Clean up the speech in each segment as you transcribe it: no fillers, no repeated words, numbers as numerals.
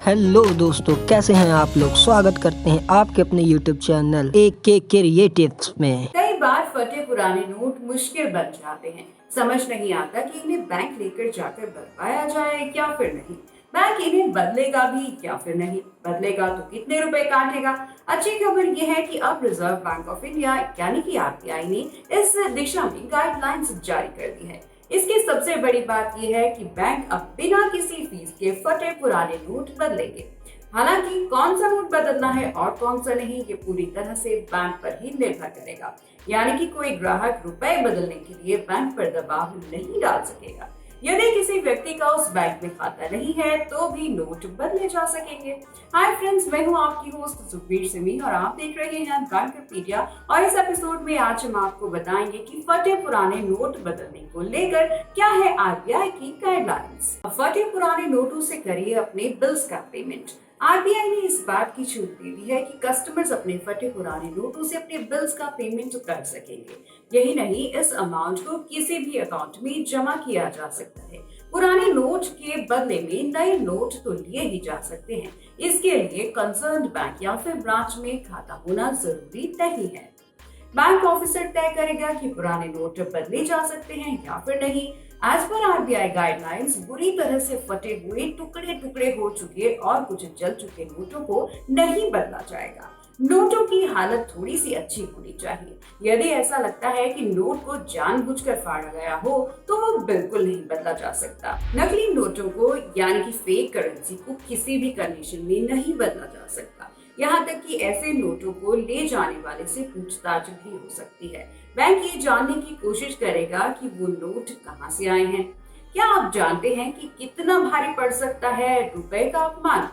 Hello दोस्तों, कैसे हैं आप लोग। स्वागत करते हैं आपके अपने YouTube चैनल AK क्रिएटिव्स में। कई बार फटे पुराने नोट मुश्किल बन जाते हैं। समझ नहीं आता कि इन्हें बैंक लेकर जाकर बनवाया जाए या फिर नहीं। बैंक इन्हें बदलेगा भी या फिर नहीं, बदलेगा तो कितने रुपए काटेगा। अच्छी खबर यह है कि अब रिजर्व बैंक ऑफ इंडिया यानी कि RBI ने इस दिशा में गाइडलाइंस जारी कर दी है। इसकी सबसे बड़ी बात यह है कि बैंक अब बिना किसी फीस के फटे पुराने नोट बदलेंगे। हालांकि कौन सा नोट बदलना है और कौन सा नहीं, ये पूरी तरह से बैंक पर ही निर्भर करेगा। यानी कि कोई ग्राहक रुपए बदलने के लिए बैंक पर दबाव नहीं डाल सकेगा। यदि किसी व्यक्ति का उस बैंक में खाता नहीं है तो भी नोट बदले जा सकेंगे। हाय फ्रेंड्स, मैं हूं आपकी होस्ट सुखबीर सिमी और आप देख रहे हैं बैंकरपीडिया। और इस एपिसोड में आज हम आपको बताएंगे कि फटे पुराने नोट बदलने को लेकर क्या है RBI की गाइडलाइंस। फटे पुराने नोटों से करिए अपने बिल्स का पेमेंट। RBI ने इस बात की छूट दे दी है कि कस्टमर्स अपने फटे पुराने नोटों से अपने बिल्स का पेमेंट कर सकेंगे। यही नहीं, इस अमाउंट को किसी भी अकाउंट में जमा किया जा सकता है। पुराने नोट के बदले में नए नोट तो लिए ही जा सकते हैं। इसके लिए कंसर्न्ड बैंक या फिर ब्रांच में खाता होना जरूरी नहीं है। बैंक ऑफिसर तय करेगा कि पुराने नोट बदले जा सकते हैं या फिर नहीं। एज पर RBI गाइडलाइंस, बुरी तरह से फटे हुए टुकड़े टुकड़े हो चुके और कुछ जल चुके नोटों को नहीं बदला जाएगा। नोटों की हालत थोड़ी सी अच्छी होनी चाहिए। यदि ऐसा लगता है कि नोट को जानबूझकर फाड़ा गया हो तो वो बिल्कुल नहीं बदला जा सकता। नकली नोटों को यानी कि फेक करेंसी को किसी भी कंडीशन में नहीं बदला जा सकता। यहाँ तक कि ऐसे नोटों को ले जाने वाले से पूछताछ भी हो सकती है। बैंक ये जानने की कोशिश करेगा कि वो नोट कहाँ से आए हैं। क्या आप जानते हैं कि कितना भारी पड़ सकता है रुपए का अपमान?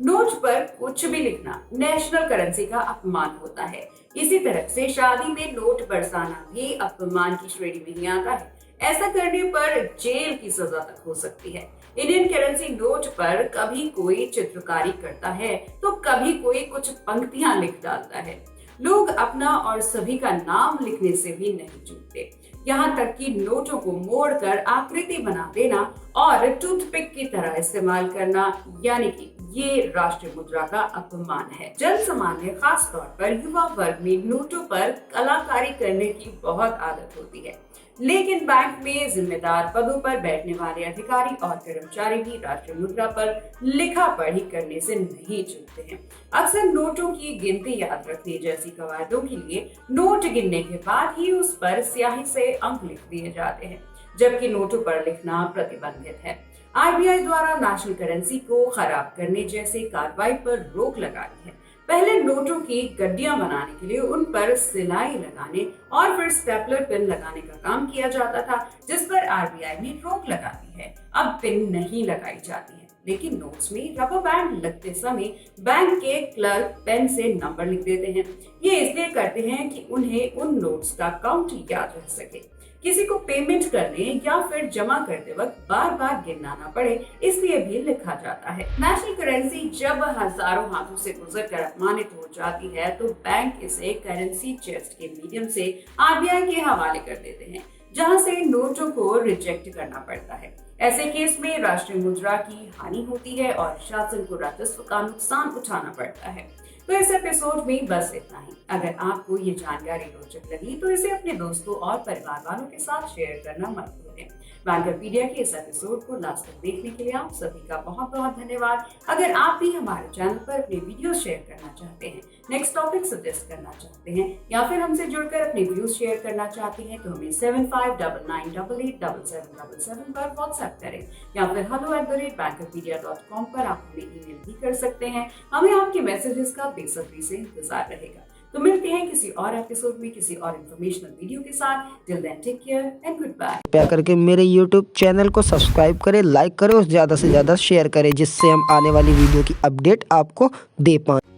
नोट पर कुछ भी लिखना नेशनल करेंसी का अपमान होता है। इसी तरह से शादी में नोट बरसाना भी अपमान की श्रेणी में ही आता है। ऐसा करने पर जेल की सजा तक हो सकती है। इंडियन करेंसी नोट पर कभी कोई चित्रकारी करता है तो कभी कोई कुछ पंक्तियां लिख डालता है। लोग अपना और सभी का नाम लिखने से भी नहीं चूकते। यहाँ तक कि नोटों को मोड़कर आकृति बना देना और टूथपिक की तरह इस्तेमाल करना, यानी कि ये राष्ट्रीय मुद्रा का अपमान है। जन सामान्य, खास तौर पर युवा वर्ग में नोटों पर कलाकारी करने की बहुत आदत होती है। लेकिन बैंक में जिम्मेदार पदों पर बैठने वाले अधिकारी और कर्मचारी भी राष्ट्रीय मुद्रा पर लिखा पढ़ी करने से नहीं चूकते हैं। अक्सर नोटों की गिनती याद रखने जैसी कवायदों के लिए नोट गिनने के बाद ही उस पर स्याही से अंक लिख दिए जाते हैं, जबकि नोटों पर लिखना प्रतिबंधित है। RBI द्वारा नेशनल करेंसी को खराब करने जैसे कार्रवाई पर रोक लगा दी है। पहले नोटों की गड्डियां बनाने के लिए उन पर सिलाई लगाने और फिर स्टेपलर पिन लगाने का काम किया जाता था, जिस पर RBI ने रोक लगा दी है। अब पिन नहीं लगाई जाती है, लेकिन नोट्स में रबर बैंड लगते समय बैंक के क्लर्क पेन से नंबर लिख देते हैं। ये इसलिए करते हैं कि उन्हें उन नोट्स का काउंट याद रह सके। किसी को पेमेंट करने या फिर जमा करते वक्त बार बार गिनना न पड़े, इसलिए भी लिखा जाता है। नेशनल करेंसी जब हजारों हाथों से गुजरकर अपमानित हो जाती है तो बैंक इसे करेंसी चेस्ट के मीडियम से RBI के हवाले कर देते हैं, जहां से नोटों को रिजेक्ट करना पड़ता है। ऐसे केस में राष्ट्रीय मुद्रा की हानि होती है और शासन को राजस्व का नुकसान उठाना पड़ता है। तो इस एपिसोड में बस इतना ही। अगर आपको ये जानकारी रोचक लगी तो इसे अपने दोस्तों और परिवार वालों के साथ शेयर करना मत भूलें। बैंकरपीडिया के इस एपिसोड को लास्ट तक देखने के लिए आप सभी का बहुत बहुत धन्यवाद। अगर आप भी हमारे चैनल पर अपने वीडियो शेयर करना चाहते हैं, नेक्स्ट टॉपिक सजेस्ट करना चाहते हैं या फिर हमसे जुड़कर अपने व्यूज शेयर करना चाहते हैं तो हमें 7599887777 पर व्हाट्सएप करें या फिर hello@bankerpedia.com पर आप हमें ईमेल भी कर सकते हैं। हमें आपके मैसेजेस का बेसब्री से इंतजार रहेगा। तो मिलते हैं किसी और एपिसोड में किसी और इन्फॉर्मेशनल वीडियो के साथ। Till then take care and goodbye. कृपया करके मेरे YouTube चैनल को सब्सक्राइब करें, लाइक करें और ज़्यादा से ज़्यादा शेयर करें, जिससे हम आने वाली वीडियो की अपडेट आपको दे पाएं।